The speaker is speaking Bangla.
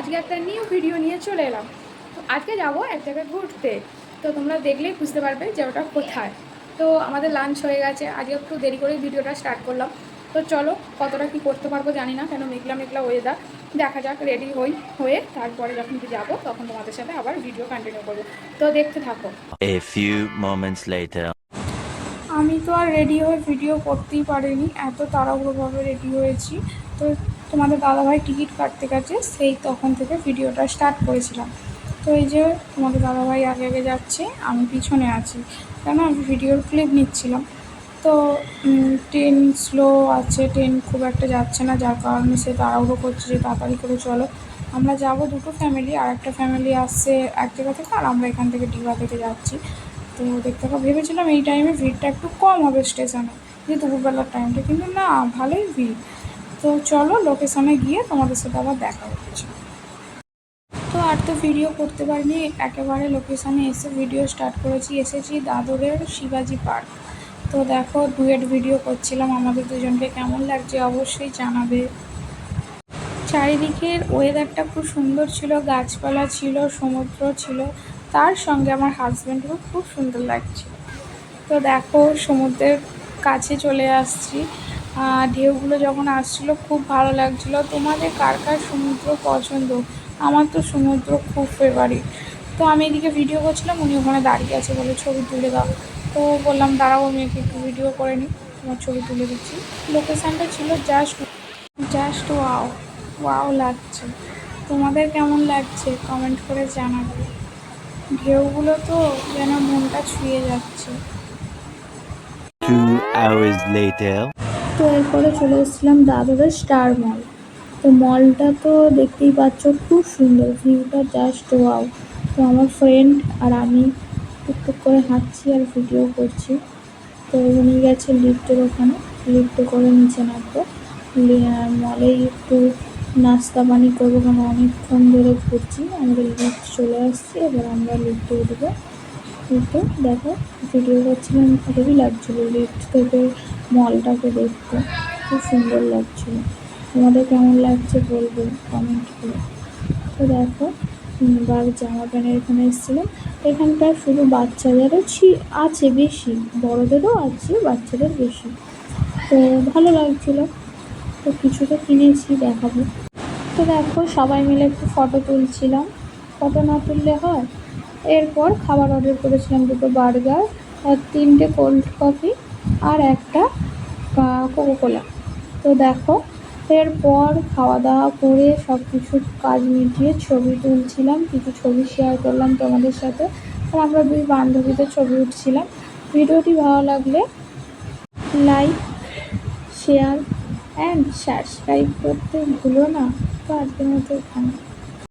আজকে একটা নিউ ভিডিও নিয়ে চলে এলাম। তো আজকে যাব এক জায়গায় ঘুরতে। তো তোমরা দেখলেই বুঝতে পারবে যে ওটা কোথায়। তো আমাদের লাঞ্চ হয়ে গেছে, আজকে একটু দেরি করেই ভিডিওটা স্টার্ট করলাম। তো চলো কতটা কি করতে পারবো জানি না, কেন মেঘলা মেঘলা ওয়েদার। দেখা যাক, রেডি হয়ে তারপরে যখন যাব তখন তোমাদের সাথে আবার ভিডিও কন্টিনিউ করবো। তো দেখতে থাকো। A few moments later. আমি তো আর রেডি হয়ে ভিডিও করতেই পারিনি, এত তাড়াহুড়োভাবে রেডি হয়েছি। তো তোমাদের দাদাভাই টিকিট কাটতে কাটে সেই তখন থেকে ভিডিওটা স্টার্ট করেছিলাম। তো এই যে তোমাদের দাদাভাই আগে আগে যাচ্ছে, আমি পিছনে আছি, কেন আমি ভিডিওর ক্লিপ নিচ্ছিলাম। তো ট্রেন স্লো আছে, ট্রেন খুব একটা যাচ্ছে না, যার কারণে সে তাড়াহুড়ো করছে যে তাড়াতাড়ি করে চলো। আমরা যাব দুটো ফ্যামিলি, আর একটা ফ্যামিলি আসছে এক জায়গা থেকে, আর আমরা এখান থেকে দীঘা থেকে যাচ্ছি। তো দেখতে ভেবেছিলাম এই টাইমে ভিড়টা একটু কম হবে স্টেশনে, যে দুপুরবেলার টাইমটা, কিন্তু না, ভালোই ভিড়। তো চলো লোকেশনে গিয়ে তোমাদের সাথে আবার দেখা হচ্ছে। তো আর তো ভিডিও করতে পারিনি, একেবারে লোকেশনে এসে ভিডিও স্টার্ট করেছি। এসেছি দাদরের শিবাজি পার্ক। তো দেখো ডুয়েট ভিডিও করছিলাম, আমাদের দুজনকে কেমন লাগছে অবশ্যই জানাবে। চারিদিকের ওয়েদারটা খুব সুন্দর ছিল, গাছপালা ছিল, সমুদ্র ছিল, তার সঙ্গে আমার হাজব্যান্ডকেও খুব সুন্দর লাগছিল। তো দেখো সমুদ্রের কাছে চলে আসছি, ঢেউগুলো যখন আসছিল খুব ভালো লাগছিলো। তোমাদের কার কার সমুদ্র পছন্দ? আমার তো সমুদ্র খুব ফেভারিট। তো আমি এদিকে ভিডিও করছিলাম, উনি ওখানে দাঁড়িয়ে আছে, বলে ছবি তুলে দাও। তো বললাম দাঁড়াও, আমি একটু ভিডিও করে নিই, তোমার ছবি তুলে দিচ্ছি। লোকেশানটা ছিল জাস্ট জাস্ট ওয়াও, ওয়াও লাগছে। তোমাদের কেমন লাগছে কমেন্ট করে জানাবে। ঢেউগুলো তো যেন মনটা ছুঁয়ে যাচ্ছে। 2 hours later. তো এরপরে চলে এসেছিলাম দাদরের স্টার মল। তো মলটা তো দেখতেই পাচ্ছ, খুব সুন্দর, ভিউটা জাস্ট ওয়াও। তো আমার ফ্রেন্ড আর আমি টুকটুক করে হাঁটছি আর ভিডিও করছি। তো উনি গেছে লিফটের ওখানে, লিফটে করে নিচে নামবো। মলেই একটু নাস্তা পানি করবো, কারণ অনেকক্ষণ ধরে ঘুরছি। আমাদের লিফট চলে আসছে, এবার আমরা লিফটে উঠবো। উঠে দেখো ভিডিও করছিলাম, ভালোই লাগছিলো লিফট থেকে মলটাকে দেখতে, খুব সুন্দর লাগছিলো। তোমাদের কেমন লাগছে বলবে কমেন্ট করে। তো দেখো এবার জামা প্যান্টের এখানে এসেছিলাম। এখানটা শুধু বাচ্চাদেরও আছে বেশি, বড়োদেরও আছে, বাচ্চাদের বেশি। তো ভালো লাগছিলো, তো কিছু তো কিনেছি, দেখাবো। তো দেখো সবাই মিলে একটু ফটো তুলছিলাম, ফটো না তুললে হয়। এরপর খাবার অর্ডার করেছিলাম, দুটো বার্গার আর 3টে কোল্ড কফি আর একটা কোকোকোলা। তো দেখো এরপর খাওয়া দাওয়া করে সব কিছু কাজ মিটিয়ে ছবি তুলছিলাম, কিছু ছবি শেয়ার করলাম তোমাদের সাথে। আর আমরা দুই বান্ধবীদের ছবি উঠছিলাম। ভিডিওটি ভালো লাগলে লাইক, শেয়ার অ্যান্ড সাবস্ক্রাইব করতে ভুলো না। তো আজকের মতো এখানে।